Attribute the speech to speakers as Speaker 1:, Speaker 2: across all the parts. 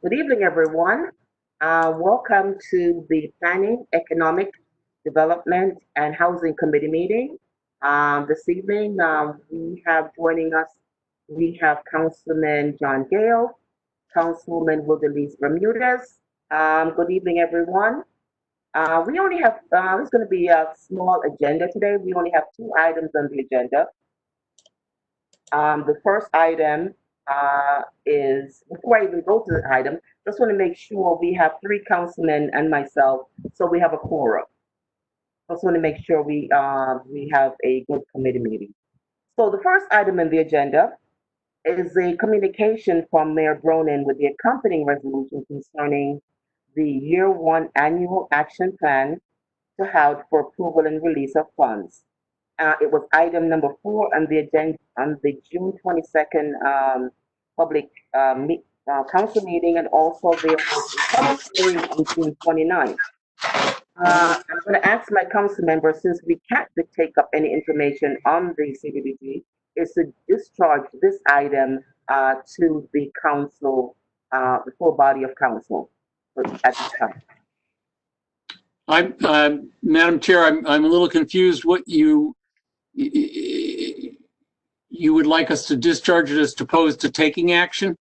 Speaker 1: Good evening, everyone. Welcome to the Planning, Economic Development, and Housing Committee meeting. This evening, we have joining us, we have Councilman John Gale, Councilwoman Wildelise Bermudez. Good evening, everyone. We only have, it's going to be a small agenda today. We only have two items on the agenda. The first item is, before I even go to the item, just want to make sure we have three councilmen and myself, so we have a quorum. Just want to make sure we have a good committee meeting. So the first item in the agenda is a communication from Mayor Bronin with the accompanying resolution concerning the year one annual action plan to have for approval and release of funds. It was item number 4 on the agenda on the June 22nd public council meeting, and also there was a public hearing on June 29th. I'm going to ask my council members, since we can't take up any information on the CDBG, is to discharge this item to the council, the full body of council at this time.
Speaker 2: Madam Chair, I'm a little confused. What you would like us to discharge it as opposed to taking action?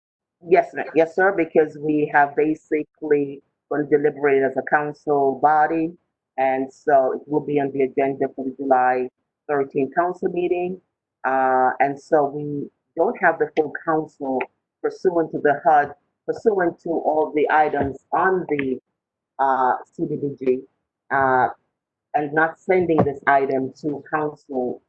Speaker 1: Yes, yes, sir, because we have basically going to deliberate as a council body, and so it will be on the agenda for the July 13th council meeting. And so we don't have the full council pursuant to the HUD, pursuant to all the items on the CDBG, and not sending this item to council,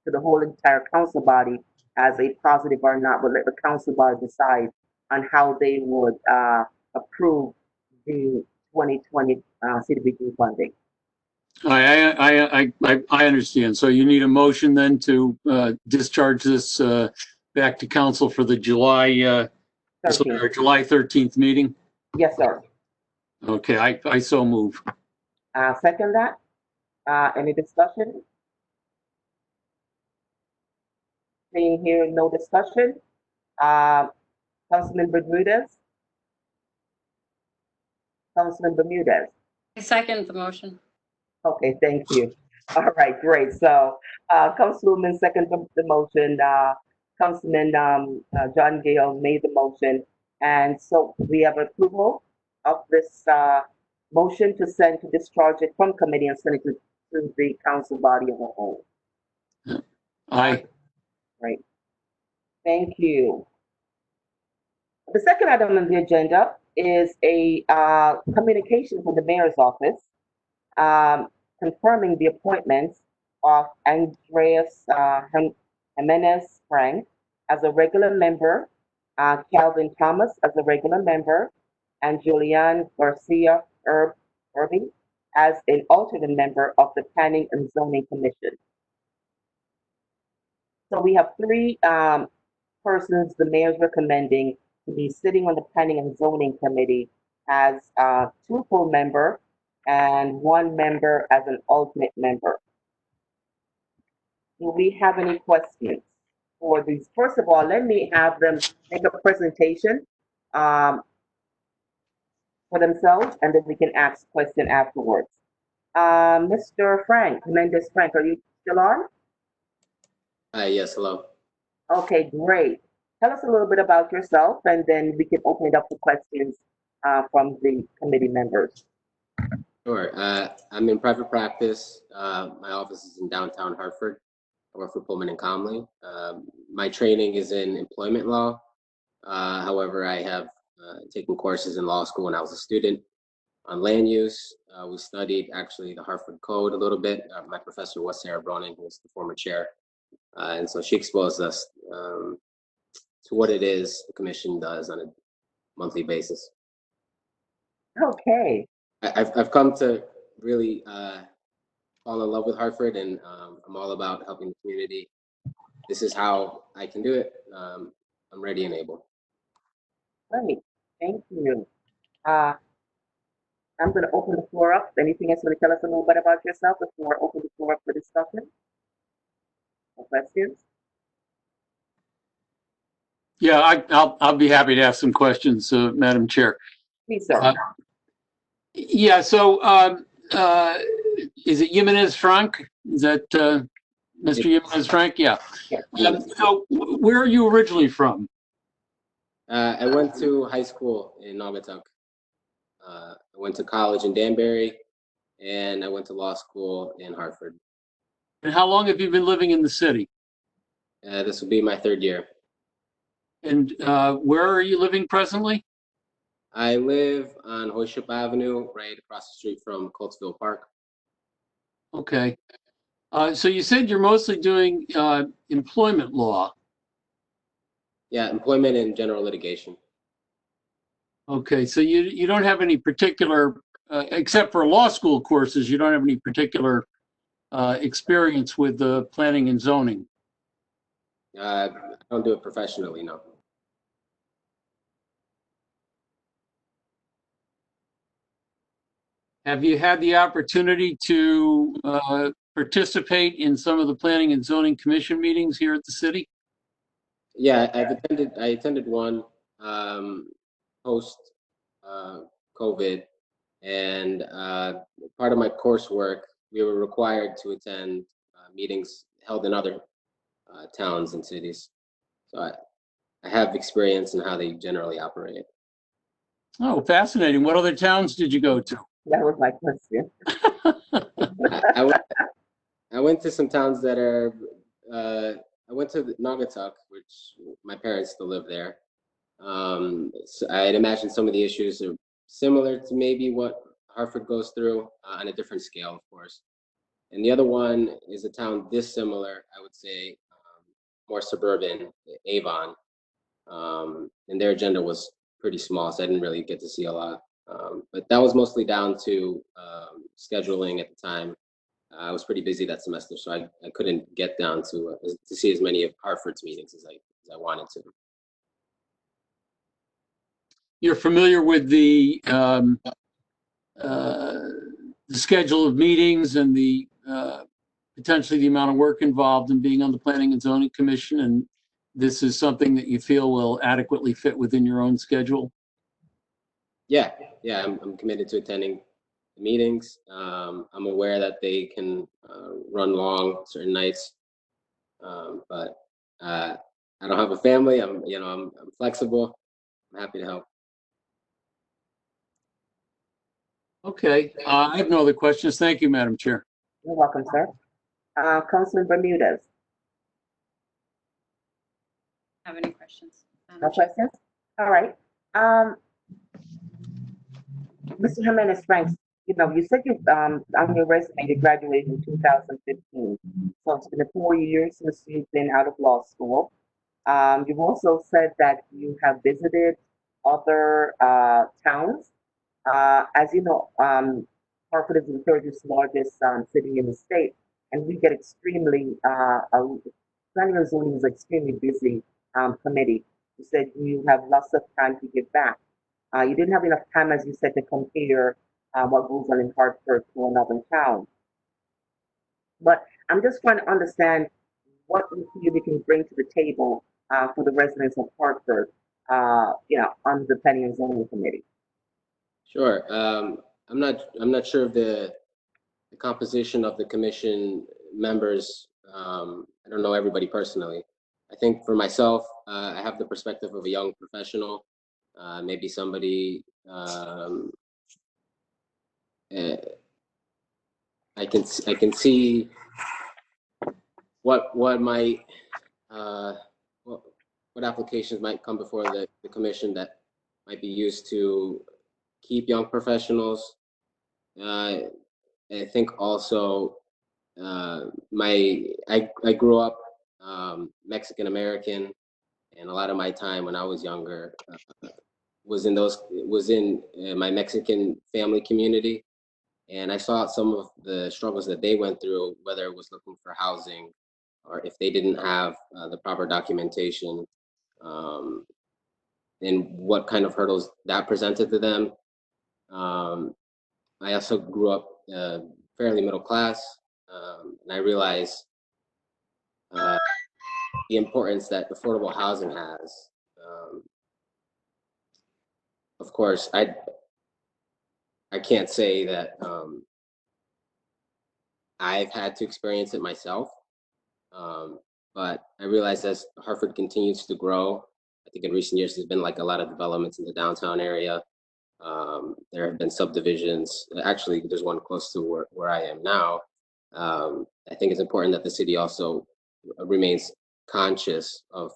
Speaker 1: to the whole entire council body as a positive or not. We'll let the council body decide on how they would approve the 2020 CDBG funding.
Speaker 2: I understand. So you need a motion then to discharge this back to council for the July 13th meeting?
Speaker 1: Yes, sir.
Speaker 2: Okay, I so move.
Speaker 1: Second that. Any discussion? Seeing here, no discussion. Councilman Bermudez? Councilman Bermudez?
Speaker 3: I second the motion.
Speaker 1: Okay, thank you. All right, great. So, Councilwoman second the motion. Councilman John Gale made the motion. And so we have approval of this motion to send to discharge it from committee and send it to the council body as a whole.
Speaker 2: Aye.
Speaker 1: Right. Thank you. The second item on the agenda is a communication from the mayor's office confirming the appointments of Andreas Jimenez Frank as a regular member, Calvin Thomas as a regular member, and Julian Garcia Irby as an alternate member of the Planning and Zoning Commission. So we have three persons the mayor's recommending to be sitting on the Planning and Zoning Committee as two full member and one member as an alternate member. Do we have any questions for these? First of all, let me have them make a presentation for themselves, and then we can ask question afterwards. Mr. Frank, Mendes Frank, are you still on?
Speaker 4: Yes, hello.
Speaker 1: Okay, great. Tell us a little bit about yourself, and then we can open it up to questions from the committee members.
Speaker 4: Sure. I'm in private practice. My office is in downtown Hartford. I work for Pullman and Comley. My training is in employment law. However, I have taken courses in law school when I was a student on land use. We studied actually the Hartford Code a little bit. My professor was Sarah Bronin, who was the former chair. And so she exposed us to what it is the commission does on a monthly basis.
Speaker 1: Okay.
Speaker 4: I've come to really fall in love with Hartford, and I'm all about helping the community. This is how I can do it. I'm ready and able.
Speaker 1: Great. Thank you. I'm going to open the floor up. Anything else you want to tell us a little bit about yourself before I open the floor up for discussion? No questions?
Speaker 2: Yeah, I'll be happy to ask some questions, Madam Chair.
Speaker 1: Please, sir.
Speaker 2: Yeah, so is it Jimenez Frank? Is that Mr. Jimenez Frank? Yeah.
Speaker 1: Yes.
Speaker 2: So where are you originally from?
Speaker 4: I went to high school in Naugatuck. I went to college in Danbury, and I went to law school in Hartford.
Speaker 2: And how long have you been living in the city?
Speaker 4: This will be my 3rd year.
Speaker 2: And where are you living presently?
Speaker 4: I live on Hoyship Avenue, right across the street from Coltsville Park.
Speaker 2: Okay. So you said you're mostly doing employment law.
Speaker 4: Yeah, employment and general litigation.
Speaker 2: Okay, so you don't have any particular, except for law school courses, you don't have any particular experience with the planning and zoning.
Speaker 4: I don't do it professionally, no.
Speaker 2: Have you had the opportunity to participate in some of the planning and zoning commission meetings here at the city?
Speaker 4: Yeah, I attended one post COVID, and part of my coursework, we were required to attend meetings held in other towns and cities. So I have experience in how they generally operate.
Speaker 2: Oh, fascinating. What other towns did you go to?
Speaker 1: That was my question.
Speaker 4: I went to some towns that are, I went to Naugatuck, which my parents still live there. So I'd imagine some of the issues are similar to maybe what Hartford goes through on a different scale, of course. And the other one is a town dissimilar, I would say, more suburban, Avon. And their agenda was pretty small, so I didn't really get to see a lot. But that was mostly down to scheduling at the time. I was pretty busy that semester, so I couldn't get down to see as many of Hartford's meetings as I wanted to.
Speaker 2: You're familiar with the schedule of meetings and the potentially the amount of work involved in being on the Planning and Zoning Commission, and this is something that you feel will adequately fit within your own schedule?
Speaker 4: Yeah, I'm committed to attending the meetings. I'm aware that they can run long certain nights, but I don't have a family. I'm flexible. I'm happy to help.
Speaker 2: Okay, I have no other questions. Thank you, Madam Chair.
Speaker 1: You're welcome, sir. Councilman Bermudez,
Speaker 3: Have any questions?
Speaker 1: no questions? All right. Mr. Jimenez Franks, you said you on your resume you graduated in 2015. So it's been 4 years since you've been out of law school. You've also said that you have visited other towns. As you know, Hartford is the third largest city in the state, and we get extremely, planning and zoning is extremely busy committee. You said you have lots of time to give back. You didn't have enough time, as you said, to compare what goes on in Hartford to another town. But I'm just trying to understand what you can bring to the table for the residents of Hartford, on the Planning and Zoning Committee.
Speaker 4: Sure. I'm not sure of the composition of the commission members. I don't know everybody personally. I think for myself, I have the perspective of a young professional, maybe somebody. I can see what might what applications might come before the commission that might be used to keep young professionals. I think also I grew up Mexican American, and a lot of my time when I was younger was in my Mexican family community, and I saw some of the struggles that they went through, whether it was looking for housing or if they didn't have the proper documentation, and what kind of hurdles that presented to them. I also grew up fairly middle class, and I realized the importance that affordable housing has Of course, I can't say that I've had to experience it myself, but I realize as Hartford continues to grow, I think in recent years there's been like a lot of developments in the downtown area. There have been subdivisions. Actually, there's one close to where I am now. I think it's important that the city also remains conscious of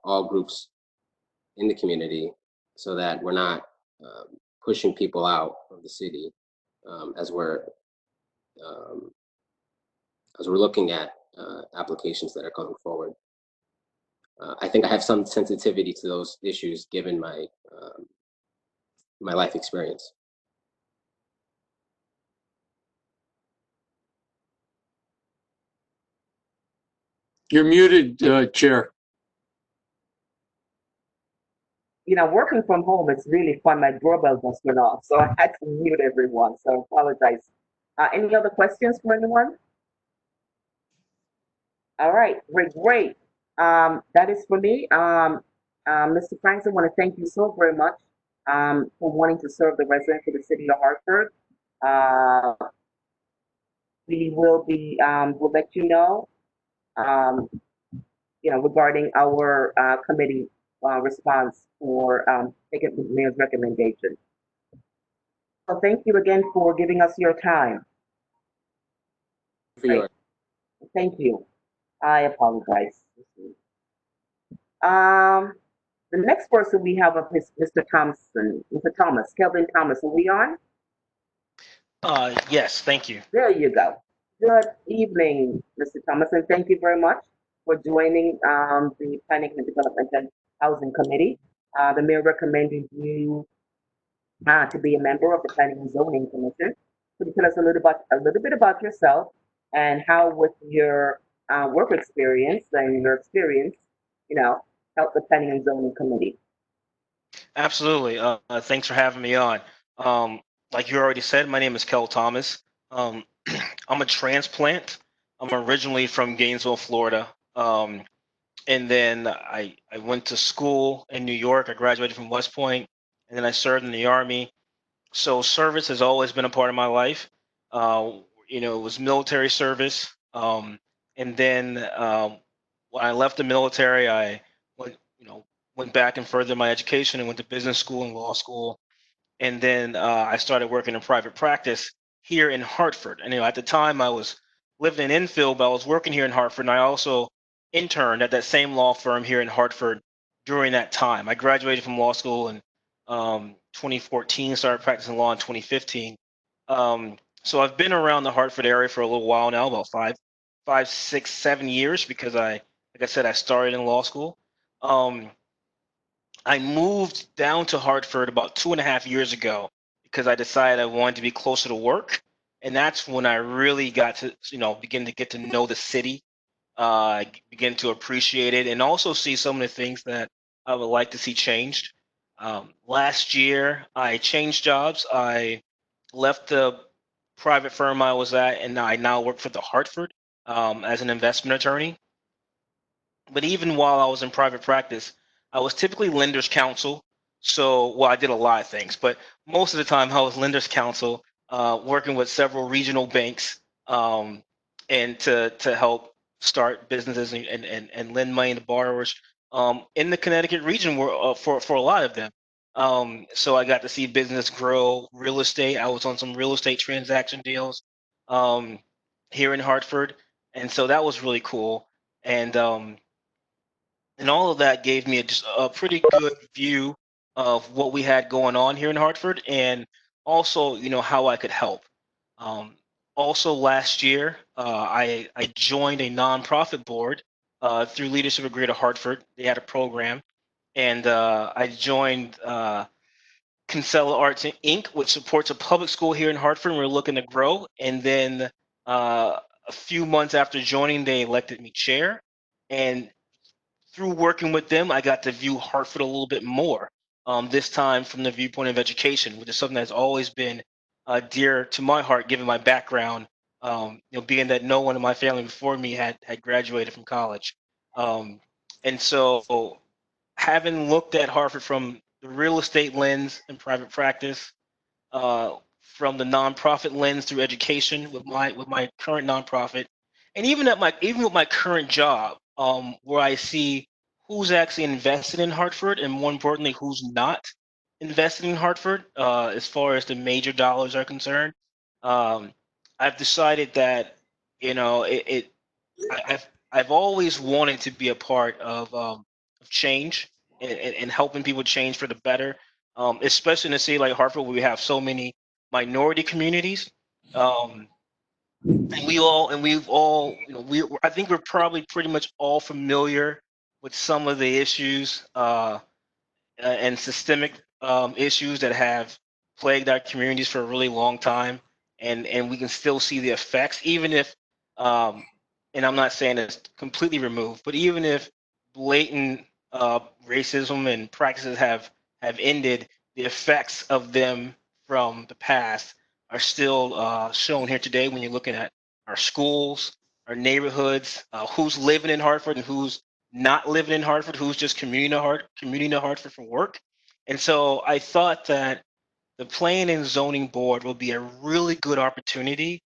Speaker 4: all groups in the community so that we're not pushing people out of the city as um, we're looking at applications that are coming forward. I think I have some sensitivity to those issues given my life experience.
Speaker 2: You're muted, Chair.
Speaker 1: You know, working from home is really fun. My doorbell just went off, so I had to mute everyone. So I apologize. Any other questions for anyone? All right, great, great. That is for me. Mr. Franks, I want to thank you so very much for wanting to serve the residents of the city of Hartford. Uh, we will be, we'll let you know, um, regarding our committee response for taking the mayor's recommendation. So thank you again for giving us your time.
Speaker 4: For your
Speaker 1: Thank you. I apologize. Um, the next person we have up is Mr. Thompson, Mr. Thomas, Kelvin Thomas. Are we on?
Speaker 5: Yes, thank you.
Speaker 1: There you go. Good evening, Mr. Thomas, and thank you very much for joining the Planning and Development and Housing Committee. The mayor recommended you to be a member of the Planning and Zoning Commission. Could you tell us a little bit about yourself and how, with your work experience and your experience, help the Planning and Zoning Committee?
Speaker 5: Absolutely. Thanks for having me on. Like you already said, my name is Kel Thomas. Um, I'm a transplant. I'm originally from Gainesville, Florida. And then I went to school in New York. I graduated from West Point, and then I served in the Army. So service has always been a part of my life. Uh, it was military service. And then when I left the military, I went, went back and furthered my education and went to business school and law school. And then I started working in private practice here in Hartford. And at the time I was living in Enfield, but I was working here in Hartford, and I also interned at that same law firm here in Hartford during that time. I graduated from law school in 2014, started practicing law in 2015. So I've been around the Hartford area for a little while now, about 5, 6, 7 years, because like I said, I started in law school. Um, I moved down to Hartford about 2.5 years ago because I decided I wanted to be closer to work. And that's when I really got to, begin to get to know the city, begin to appreciate it, and also see some of the things that I would like to see changed. Last year, I changed jobs. I left the private firm I was at, and I now work for the Hartford as an investment attorney. But even while I was in private practice, I was typically lender's counsel. So, well, I did a lot of things, but most of the time I was lender's counsel, working with several regional banks, and to help start businesses and lend money to borrowers in the Connecticut region for a lot of them. So I got to see business grow, real estate. I was on some real estate transaction deals um, here in Hartford, and so that was really cool. And all of that gave me just a pretty good view of what we had going on here in Hartford, and also how I could help. Um, Also last year, I joined a nonprofit board through Leadership of Greater Hartford. They had a program, and I joined Kinsella Arts Inc., which supports a public school here in Hartford, and we're looking to grow. And then a few months after joining, they elected me chair, and through working with them, I got to view Hartford a little bit more. This time from the viewpoint of education, which is something that's always been dear to my heart, given my background. Being that no one in my family before me had graduated from college, and so having looked at Hartford from the real estate lens and private practice, from the nonprofit lens through education with my current nonprofit, and even with my current job, where I see who's actually invested in Hartford, and more importantly, who's not invested in Hartford, as far as the major dollars are concerned. I've decided that, you know, I've always wanted to be a part of change, and helping people change for the better, especially in a city like Hartford where we have so many minority communities. Um, we've all, you know, I think we're probably pretty much all familiar with some of the issues, and systemic issues that have plagued our communities for a really long time, and we can still see the effects, even if, um, and I'm not saying it's completely removed, but even if blatant racism and practices have ended, the effects of them from the past are still shown here today when you're looking at our schools, our neighborhoods, who's living in Hartford and who's not living in Hartford, who's just commuting to Hartford for work. And so I thought that the Planning and Zoning Board will be a really good opportunity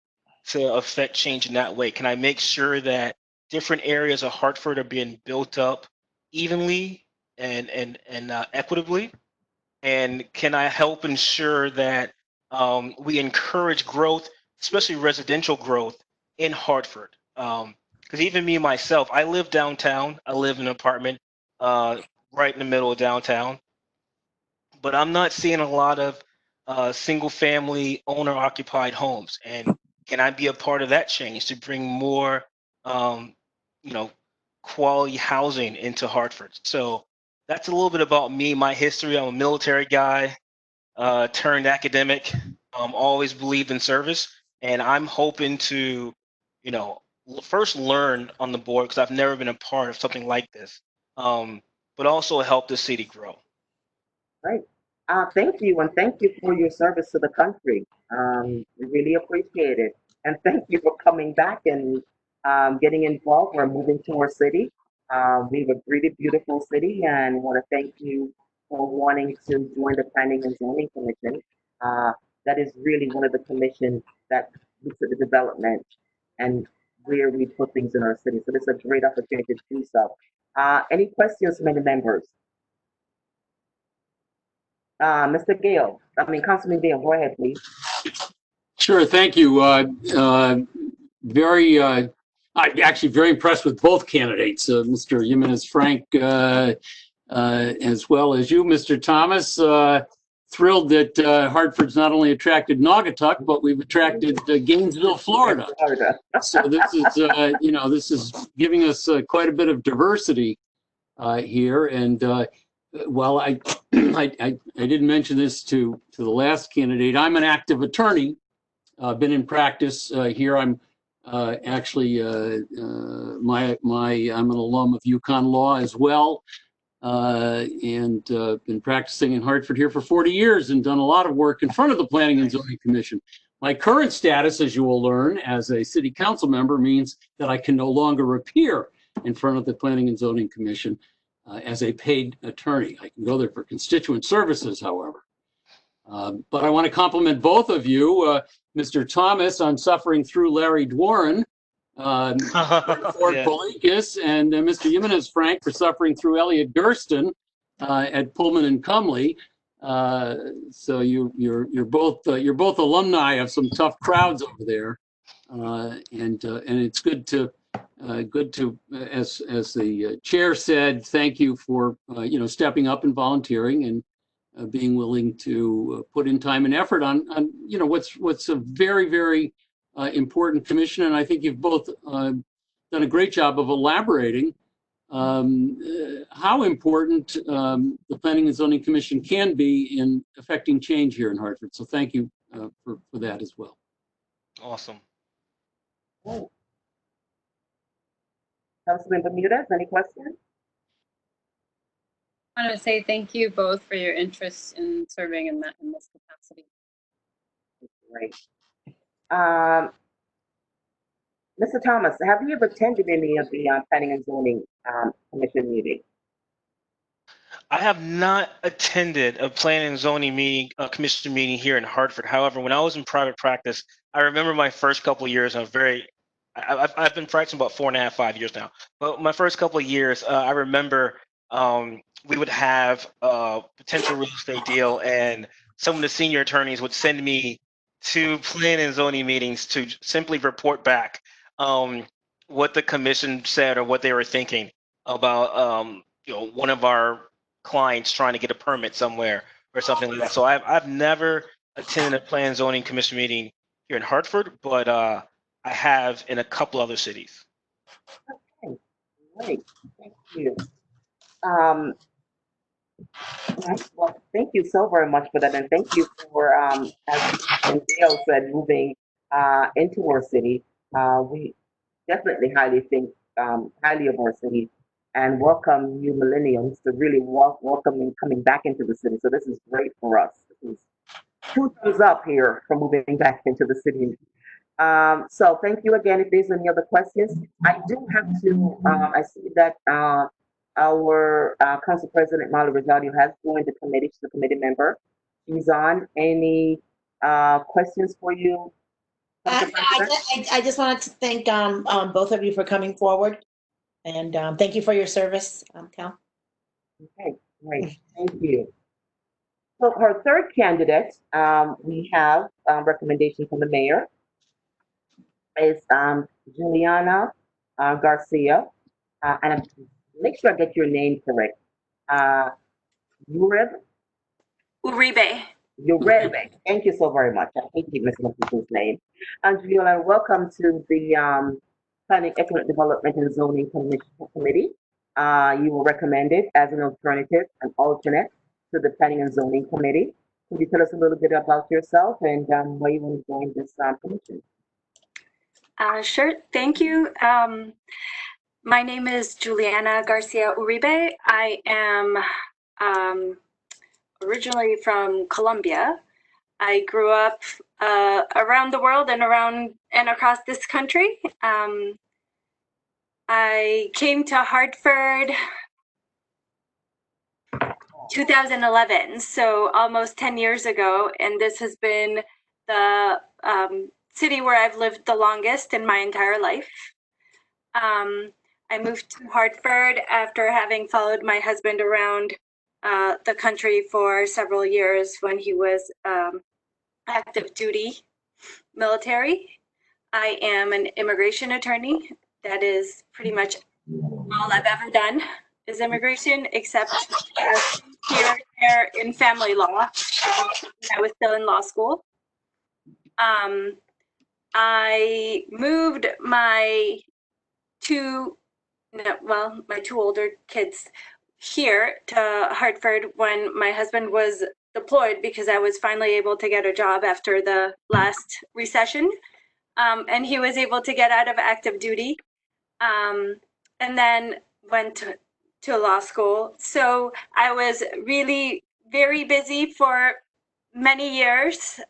Speaker 5: to affect change in that way. Can I make sure that different areas of Hartford are being built up evenly and equitably? And can I help ensure that we encourage growth, especially residential growth in Hartford? Because even me myself, I live downtown. I live in an apartment right in the middle of downtown, but I'm not seeing a lot of single-family owner-occupied homes. And can I be a part of that change to bring more, um, you know, quality housing into Hartford? So that's a little bit about me, my history. I'm a military guy turned academic. Always believed in service, and I'm hoping to, you know, first learn on the board because I've never been a part of something like this, but also help the city grow.
Speaker 1: Right. Thank you, and thank you for your service to the country. We really appreciate it. And thank you for coming back and getting involved. We're moving to our city. We have a really beautiful city, and want to thank you for wanting to join the Planning and Zoning Commission. Uh, that is really one of the commissions that looks at the development and where we put things in our city. So this is a great opportunity to do so. Any questions from any members? Mr. Gale, Councilman Gale, go ahead, please.
Speaker 2: Sure, thank you. I'm actually very impressed with both candidates, Mr. Jimenez Frank, as well as you, Mr. Thomas. Thrilled that Hartford's not only attracted Naugatuck, but we've attracted Gainesville, Florida. So this is, this is giving us quite a bit of diversity here. And while I didn't mention this to the last candidate, I'm an active attorney. Been in practice here. I'm actually I'm an alum of UConn Law as well, and been practicing in Hartford here for 40 years and done a lot of work in front of the Planning and Zoning Commission. My current status, as you will learn, as a city council member means that I can no longer appear in front of the Planning and Zoning Commission as a paid attorney. I can go there for constituent services, however. But I want to compliment both of you. Mr. Thomas on suffering through Larry Dwarren, Ford
Speaker 5: Yeah.
Speaker 2: Polikis, and Mr. Jimenez Frank for suffering through Elliot Gersten at Pullman and Cumley. So you're both alumni of some tough crowds over there, and it's good to as the chair said, thank you for stepping up and volunteering and being willing to put in time and effort on what's a very, very important commission. And I think you've both done a great job of elaborating how important the Planning and Zoning Commission can be in affecting change here in Hartford. So thank you for that as well.
Speaker 5: Awesome.
Speaker 1: Oh. Councilman Bermudez, any questions?
Speaker 3: I want to say thank you both for your interest in serving in this capacity.
Speaker 1: Great. Mr. Thomas, have you ever attended any of the Planning and Zoning Commission meetings?
Speaker 5: I have not attended a planning and zoning meeting, commission meeting here in Hartford. However, when I was in private practice, I remember my first couple of years. I've been practicing about 4.5, 5 years now. But my first couple of years, I remember we would have a potential real estate deal, and some of the senior attorneys would send me to planning and zoning meetings to simply report back what the commission said or what they were thinking about one of our clients trying to get a permit somewhere or something like that. So I've never attended a plan and zoning commission meeting here in Hartford, but I have in a couple other cities.
Speaker 1: Okay, great. Thank you. Um, right, well, thank you so very much for that, and thank you for, as Dale said, moving into our city. We definitely highly of our city and welcome you millennials to really welcome and coming back into the city. So this is great for us. This is two thumbs up here for moving back into the city. So thank you again. If there's any other questions, I do have to, I see that our Council President Molly Rosario has joined the committee. She's a committee member. She's on. Any questions for you, Council President?
Speaker 6: I just wanted to thank both of you for coming forward, and thank you for your service, Cal.
Speaker 1: Okay, great. Thank you. So our third candidate, we have recommendation from the mayor, is Juliana Garcia. And make sure I get your name correct. Uribe?
Speaker 7: Uribe.
Speaker 1: Uribe. Thank you so very much. I hate keep messing up people's name. And Juliana, welcome to the Planning, Economic Development and Zoning Committee. You were recommended as an alternate to the Planning and Zoning Committee. Could you tell us a little bit about yourself and why you want to join this commission?
Speaker 7: Sure, thank you. My name is Juliana Garcia Uribe. I am originally from Colombia. I grew up around the world and across this country. I came to Hartford 2011, so almost 10 years ago, and this has been the city where I've lived the longest in my entire life. I moved to Hartford after having followed my husband around the country for several years when he was active duty military. I am an immigration attorney. That is pretty much all I've ever done is immigration, except here in family law. I was still in law school. I moved my two older kids here to Hartford when my husband was deployed because I was finally able to get a job after the last recession. And he was able to get out of active duty and then went to law school. So I was really very busy for many years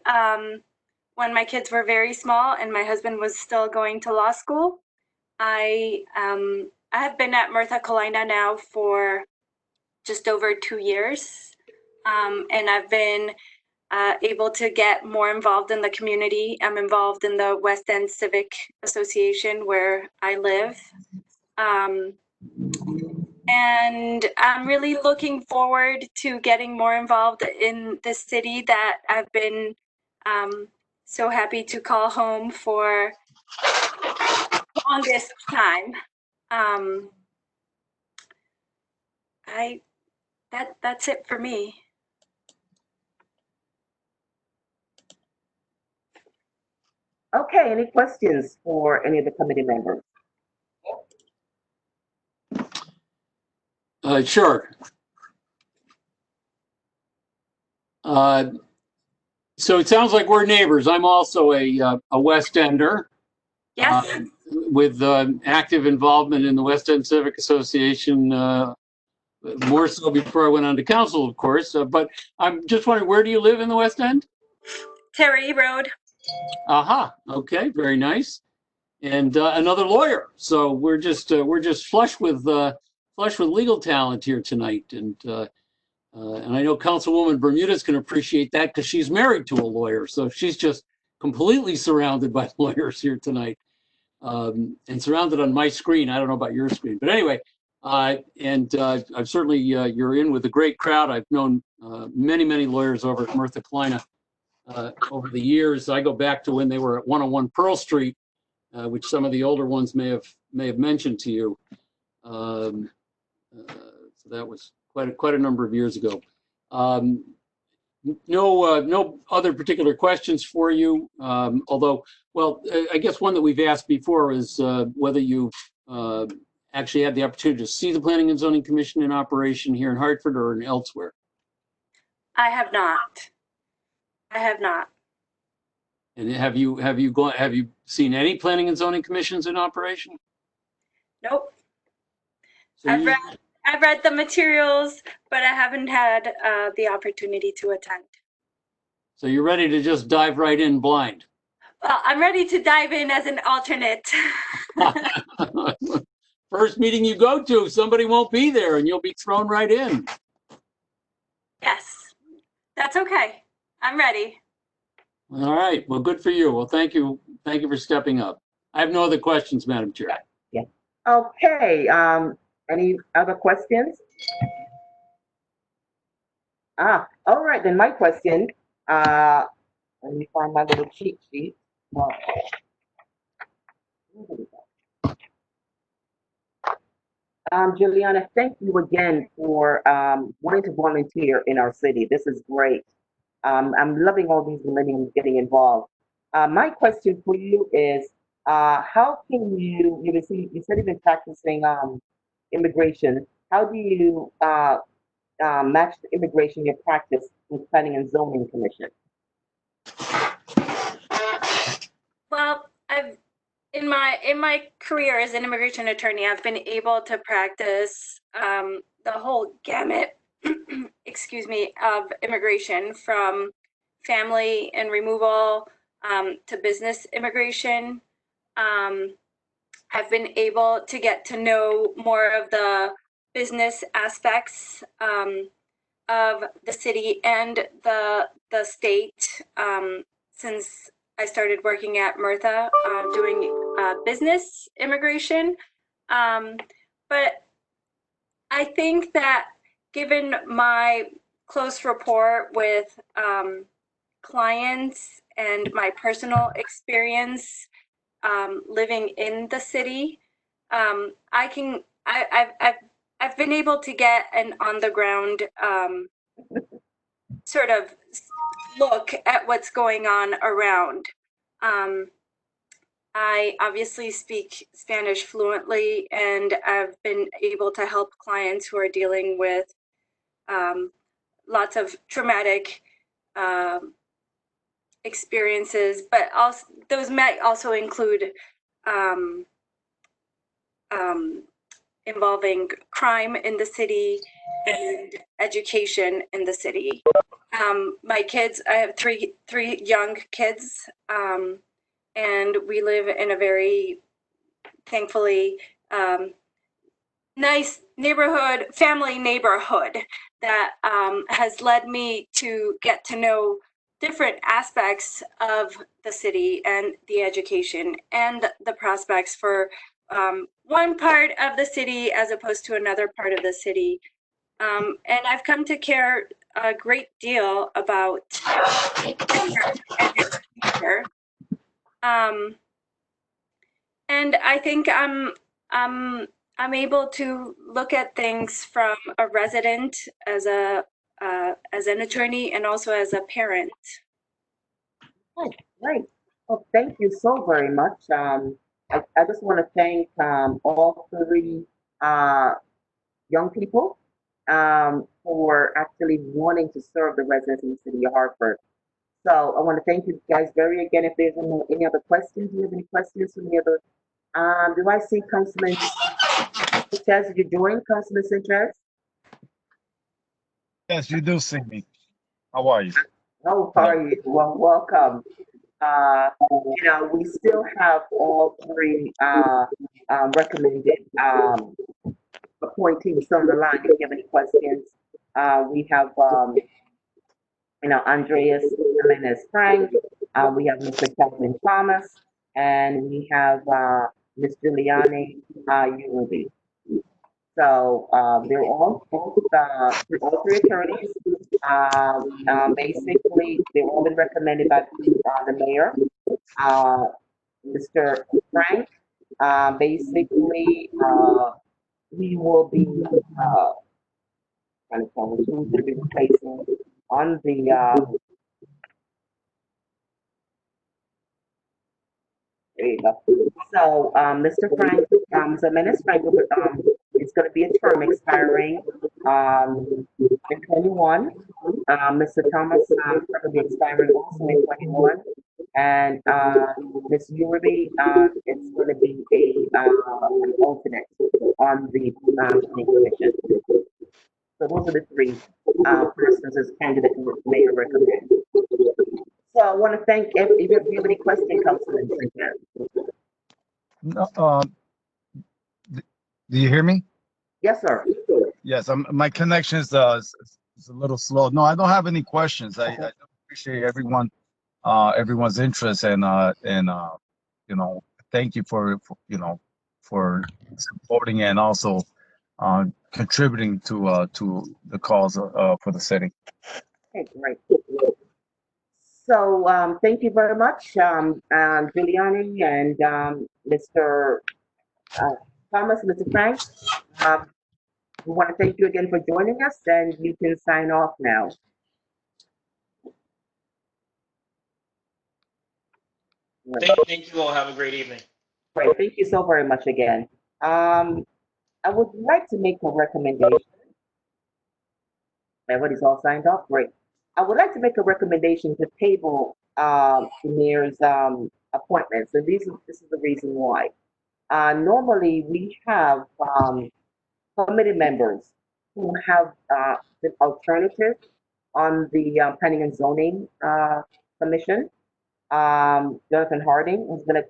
Speaker 7: when my kids were very small and my husband was still going to law school. I have been at Merthyr Colina now for just over 2 years, and I've been able to get more involved in the community. I'm involved in the West End Civic Association where I live. And I'm really looking forward to getting more involved in this city that I've been so happy to call home for the longest time. That's it for me.
Speaker 1: Okay, any questions for any of the committee members?
Speaker 2: Sure. So it sounds like we're neighbors. I'm also a West Ender.
Speaker 7: Yes.
Speaker 2: With active involvement in the West End Civic Association, more so before I went on to council, of course. But I'm just wondering, where do you live in the West End?
Speaker 7: Terry Road.
Speaker 2: Aha. Okay. Very nice. And another lawyer. So we're just flush with legal talent here tonight. And And I know Councilwoman Bermudez can appreciate that because she's married to a lawyer. So she's just completely surrounded by lawyers here tonight, and surrounded on my screen. I don't know about your screen, but anyway, I've certainly, you're in with a great crowd. I've known many, many lawyers over at Murtha Kleina over the years. I go back to when they were at 101 Pearl Street, which some of the older ones may have mentioned to you. So that was quite a number of years ago. No other particular questions for you. Although, well, I guess one that we've asked before is whether you actually had the opportunity to see the Planning and Zoning Commission in operation here in Hartford or elsewhere.
Speaker 7: I have not. I have not.
Speaker 2: And have you seen any Planning and Zoning Commissions in operation?
Speaker 7: Nope.
Speaker 2: So
Speaker 7: I've read the materials, but I haven't had the opportunity to attend.
Speaker 2: So you're ready to just dive right in blind?
Speaker 7: Well, I'm ready to dive in as an alternate.
Speaker 2: First meeting you go to, somebody won't be there and you'll be thrown right in.
Speaker 7: Yes, that's okay. I'm ready.
Speaker 2: All right. Well, good for you. Well, thank you. Thank you for stepping up. I have no other questions, Madam Chair.
Speaker 1: Yeah. Okay. Any other questions? All right. Then my question. Let me find my little cheat sheet. Juliana, thank you again for wanting to volunteer in our city. This is great. I'm loving all these millennials getting involved. My question for you is, how can you see, you said you've been practicing immigration. How do you match the immigration you practice with Planning and Zoning Commission?
Speaker 7: Well, in my career as an immigration attorney, I've been able to practice the whole gamut, excuse me, of immigration, from family and removal to business immigration. I've been able to get to know more of the business aspects of the city and the state since I started working at Murtha doing business immigration. But I think that given my close rapport with clients and my personal experience living in the city, I've been able to get an on the ground sort of look at what's going on around. I obviously speak Spanish fluently, and I've been able to help clients who are dealing with lots of traumatic experiences, but also those might also include involving crime in the city and education in the city. My kids, I have three young kids, and we live in a very, thankfully, nice neighborhood, family neighborhood that has led me to get to know different aspects of the city and the education and the prospects for one part of the city as opposed to another part of the city. And I've come to care a great deal about future. And I think I'm able to look at things from a resident, as an attorney, and also as a parent.
Speaker 1: Right. Well, thank you so very much. I just want to thank all three young people for actually wanting to serve the residents in the city of Hartford. So I want to thank you guys very again. If there's any other questions, do you have any questions from the other? Do I see Councilman Sanchez? Did you join, Councilman Sanchez?
Speaker 8: Yes, you do see me. How are you?
Speaker 1: Oh, how are you? Well, welcome. We still have all three recommended appointees on the line. If you have any questions, We have, Andreas Jimenez Frank. We have Mr. Calvin Thomas, and we have Ms. Giuliani Ulubi. So they're all three attorneys. Basically, they've all been recommended by the mayor. Mr. Frank, basically, he will be trying to tell us who's going to be replacing on the there you go. So, Mr. Frank, so Menace Frank, it's going to be a term expiring in 21. Mr. Thomas will be expiring also in 21. And Ms. Uribe, it's going to be an alternate on the planning commission. So those are the three persons as candidate the mayor recommend. So I want to thank if you have any questions, Councilman Sinclair.
Speaker 8: No, do you hear me?
Speaker 1: Yes, sir.
Speaker 8: Yes, my connection is a little slow. No, I don't have any questions. I appreciate everyone's interest and thank you for supporting and also contributing to the cause for the city.
Speaker 1: Okay, great. So thank you very much, Giuliani and Mr. Thomas, Mr. Frank. We want to thank you again for joining us, and you can sign off now.
Speaker 5: Thank you all. Have a great evening.
Speaker 1: Great. Thank you so very much again. I would like to make a recommendation. Everybody's all signed off. Great. I would like to make a recommendation to table the mayor's appointments, and this is the reason why. Normally, we have committee members who have the alternative on the Planning and Zoning Commission. Jonathan Harding, who's been a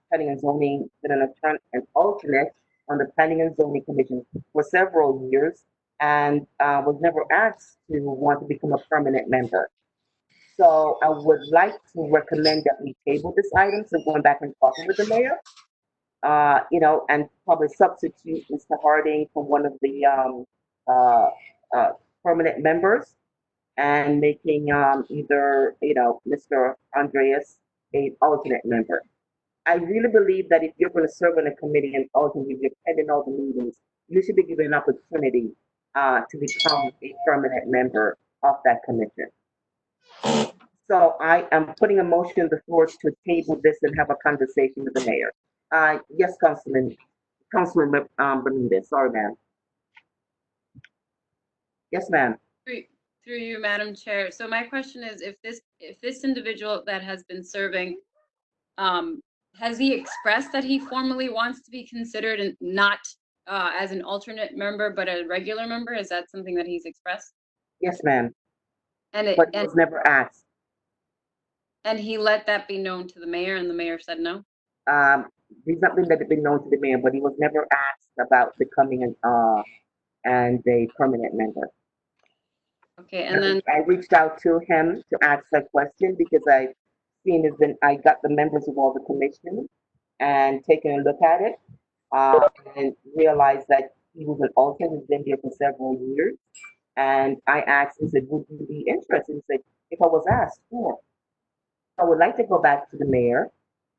Speaker 1: Planning and Zoning, been an alternate on the Planning and Zoning Commission for several years, and was never asked to want to become a permanent member. So I would like to recommend that we table this item, so going back and talking with the mayor, and probably substitute Mr. Harding for one of the permanent members, and making either Mr. Andreas an alternate member. I really believe that if you're going to serve on a committee and ultimately you're attending all the meetings, you should be given an opportunity to become a permanent member of that commission. So I am putting a motion on the floor to table this and have a conversation with the mayor. Yes, Councilman Bermudez. Sorry, ma'am. Yes, ma'am.
Speaker 3: Through you, Madam Chair. So my question is, if this individual that has been serving, has he expressed that he formally wants to be considered and not as an alternate member, but a regular member? Is that something that he's expressed?
Speaker 1: Yes, ma'am.
Speaker 3: And
Speaker 1: it was never asked.
Speaker 3: And he let that be known to the mayor, and the mayor said no?
Speaker 1: He's not been let it be known to the mayor, but he was never asked about becoming and a permanent member.
Speaker 3: Okay, and then
Speaker 1: I reached out to him to ask that question because I got the members of all the commissions and taken a look at it and realized that he was an alternate, he's been here for several years. And I asked him, said, would you be interested? He said, if I was asked, sure. I would like to go back to the mayor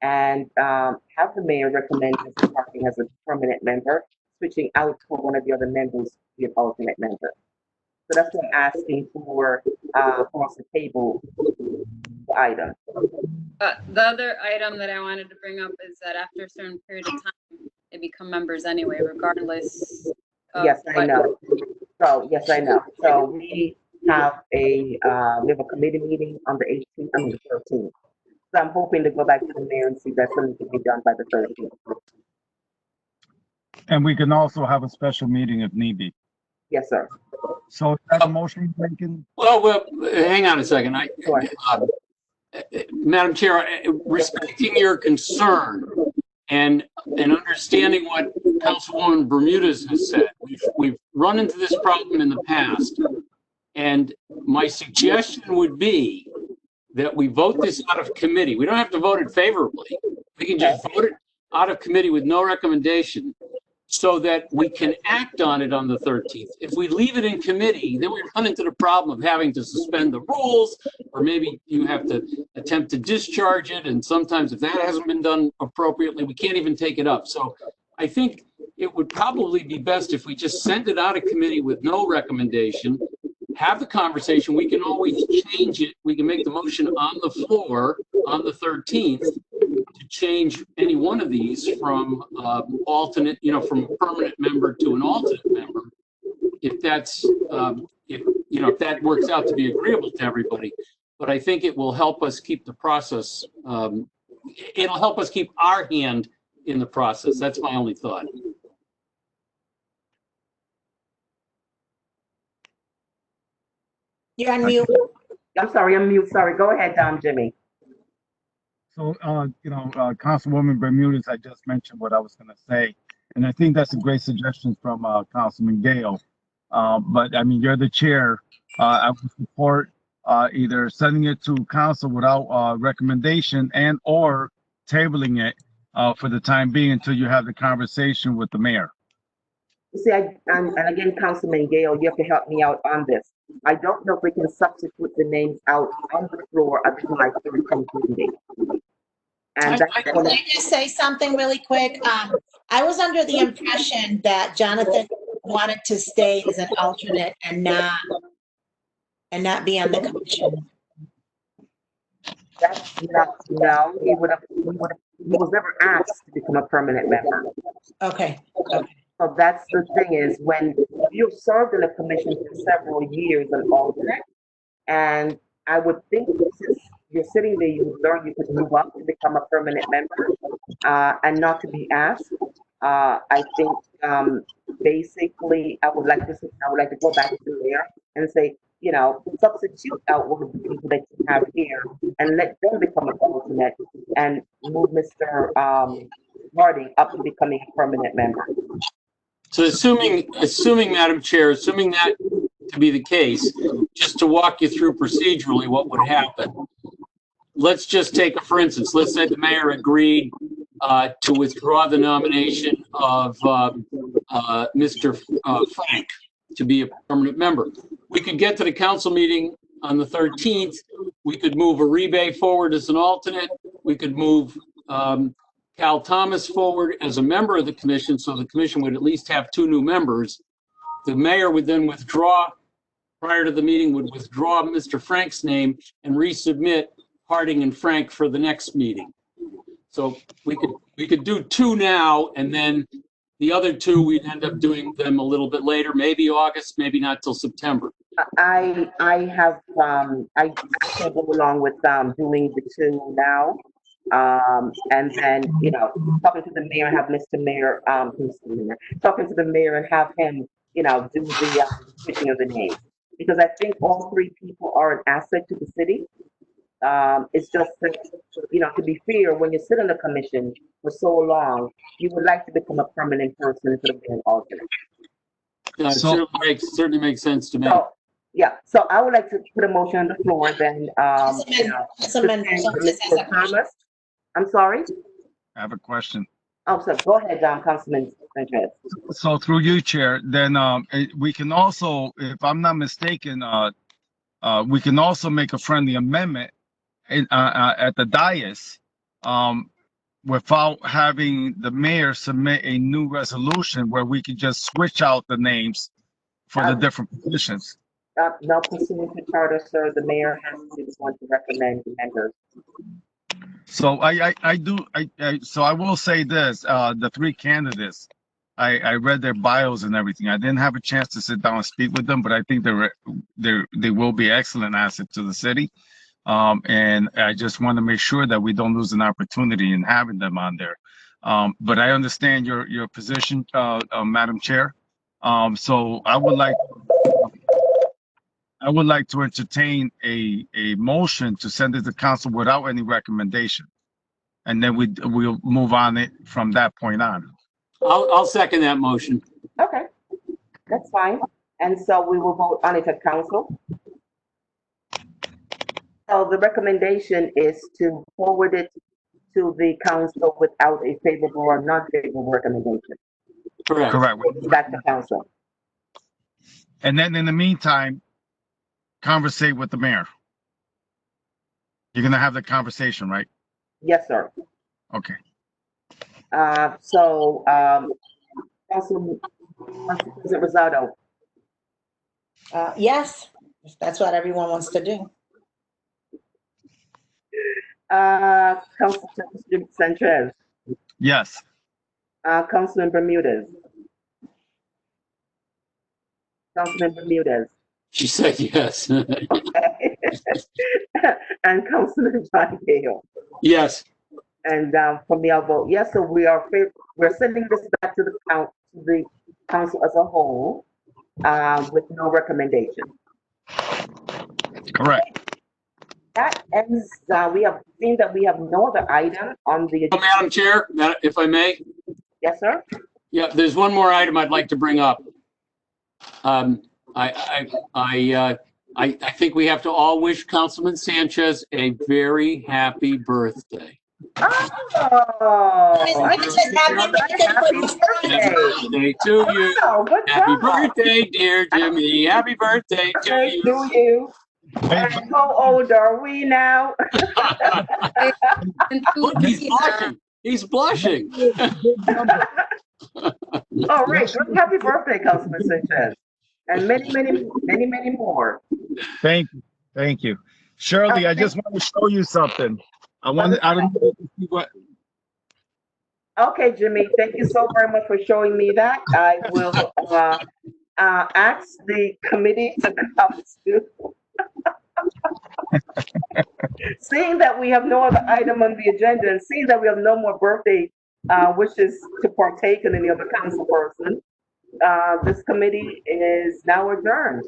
Speaker 1: and have the mayor recommend Mr. Harding as a permanent member, switching out for one of the other members to be an alternate member. So that's what I'm asking for us to table the item.
Speaker 3: the other item that I wanted to bring up is that after a certain period of time, they become members anyway, regardless of
Speaker 1: Yes, I know. So yes, I know. So we have a committee meeting on the 18th, I mean the 13th. So I'm hoping to go back to the mayor and see that something can be done by the 13th.
Speaker 8: And we can also have a special meeting if need be.
Speaker 1: Yes, sir.
Speaker 8: So is that a motion taken?
Speaker 2: Well, hang on a second.
Speaker 1: Sure.
Speaker 2: Madam Chair, respecting your concern and understanding what Councilwoman Bermudez has said, we've run into this problem in the past And my suggestion would be that we vote this out of committee. We don't have to vote it favorably. We can just vote it out of committee with no recommendation so that we can act on it on the 13th. If we leave it in committee, then we run into the problem of having to suspend the rules, or maybe you have to attempt to discharge it. And sometimes if that hasn't been done appropriately, we can't even take it up. So I think it would probably be best if we just send it out of committee with no recommendation, have the conversation. We can always change it. We can make the motion on the floor on the 13th to change any one of these from alternate, from a permanent member to an alternate member. If that's, if that works out to be agreeable to everybody. But I think it will help us keep the process, it'll help us keep our hand in the process. That's my only thought.
Speaker 6: You're on mute.
Speaker 1: I'm sorry, I'm mute. Sorry. Go ahead, Jimmy.
Speaker 8: So, Councilwoman Bermudez, I just mentioned what I was going to say, and I think that's a great suggestion from Councilman Gale. But I mean, you're the chair. I would support either sending it to council without recommendation and or tabling it for the time being until you have the conversation with the mayor.
Speaker 1: See, and again, Councilman Gale, you have to help me out on this. I don't know if we can substitute the names out on the floor until my 3rd meeting. And
Speaker 6: Can I just say something really quick? I was under the impression that Jonathan wanted to stay as an alternate and not be on the commission.
Speaker 1: That's not, no, he was never asked to become a permanent member.
Speaker 6: Okay.
Speaker 1: So that's the thing is when you've served in a commission for several years an alternate, and I would think since you're sitting there, you learn you could move up to become a permanent member and not to be asked. I think basically I would like to go back to there and say, substitute out one of the people that you have here and let them become an alternate and move Mr. Harding up to becoming a permanent member.
Speaker 2: So assuming, Madam Chair, assuming that to be the case, just to walk you through procedurally what would happen. Let's just take for instance, let's say the mayor agreed to withdraw the nomination of Mr. Frank to be a permanent member. We could get to the council meeting on the 13th. We could move Uribe forward as an alternate. We could move Cal Thomas forward as a member of the commission, so the commission would at least have 2 new members. The mayor would then withdraw, prior to the meeting, would withdraw Mr. Frank's name and resubmit Harding and Frank for the next meeting. So we could do 2 now, and then the other 2 we'd end up doing them a little bit later, maybe August, maybe not till September.
Speaker 1: I can go along with doing the 2 now. And then, talking to the mayor and have talking to the mayor and have him, do the switching of the names. Because I think all 3 people are an asset to the city. It's just that, to be fair, when you sit on the commission for so long, you would like to become a permanent person instead of being an alternate.
Speaker 2: It certainly makes sense to me.
Speaker 1: So I would like to put a motion on the floor then, Mr. Thomas. I'm sorry?
Speaker 8: I have a question.
Speaker 1: Oh, so go ahead, Councilman Sanchez.
Speaker 8: So through you, Chair, then we can also, if I'm not mistaken, we can also make a friendly amendment at the dais without having the mayor submit a new resolution where we could just switch out the names for the different positions.
Speaker 1: No, pursuant to charter, sir, the mayor has to be the one to recommend the members.
Speaker 8: So so I will say this, the 3 candidates, I read their bios and everything. I didn't have a chance to sit down and speak with them, but I think they will be excellent asset to the city. And I just want to make sure that we don't lose an opportunity in having them on there. But I understand your position, Madam Chair. So I would like to entertain a motion to send it to council without any recommendation, and then we'll move on it from that point on.
Speaker 2: I'll second that motion.
Speaker 1: Okay, that's fine. And so we will vote on it at council. So the recommendation is to forward it to the council without a favorable or non-favorable recommendation.
Speaker 2: Correct.
Speaker 8: Correct.
Speaker 1: Back to council.
Speaker 8: And then in the meantime, conversate with the mayor. You're gonna have the conversation, right?
Speaker 1: Yes, sir.
Speaker 8: Okay.
Speaker 1: Council President Rosado.
Speaker 6: Yes, if that's what everyone wants to do.
Speaker 1: Council Sanchez.
Speaker 8: Yes.
Speaker 1: Councilman Bermudez. Councilman Bermudez.
Speaker 2: She said yes.
Speaker 1: And Councilman John Gale.
Speaker 2: Yes.
Speaker 1: And for me, I'll vote yes. So we're sending this back to the council as a whole with no recommendation.
Speaker 8: Correct.
Speaker 1: That ends. We have seen that we have no other item on the agenda.
Speaker 2: Madam Chair, if I may.
Speaker 1: Yes, sir.
Speaker 2: Yeah, there's one more item I'd like to bring up. I think we have to all wish Councilman Sanchez a very happy birthday.
Speaker 1: Oh,
Speaker 6: Happy
Speaker 2: Birthday to you.
Speaker 1: Oh, good
Speaker 2: Happy
Speaker 1: job.
Speaker 2: birthday, dear Jimmy. Happy birthday to you.
Speaker 1: To you. And how old are we now?
Speaker 2: Look, he's blushing. He's blushing.
Speaker 1: All right. Good. Happy birthday, Councilman Sanchez. And many, many, many, many more.
Speaker 8: Thank you. Thank you. Shirley, I just want to show you something. I don't know if you see what.
Speaker 1: Okay, Jimmy, thank you so very much for showing me that. I will ask the committee to come to. Seeing that we have no other item on the agenda and seeing that we have no more birthday wishes to partake in any other council person, this committee is now adjourned.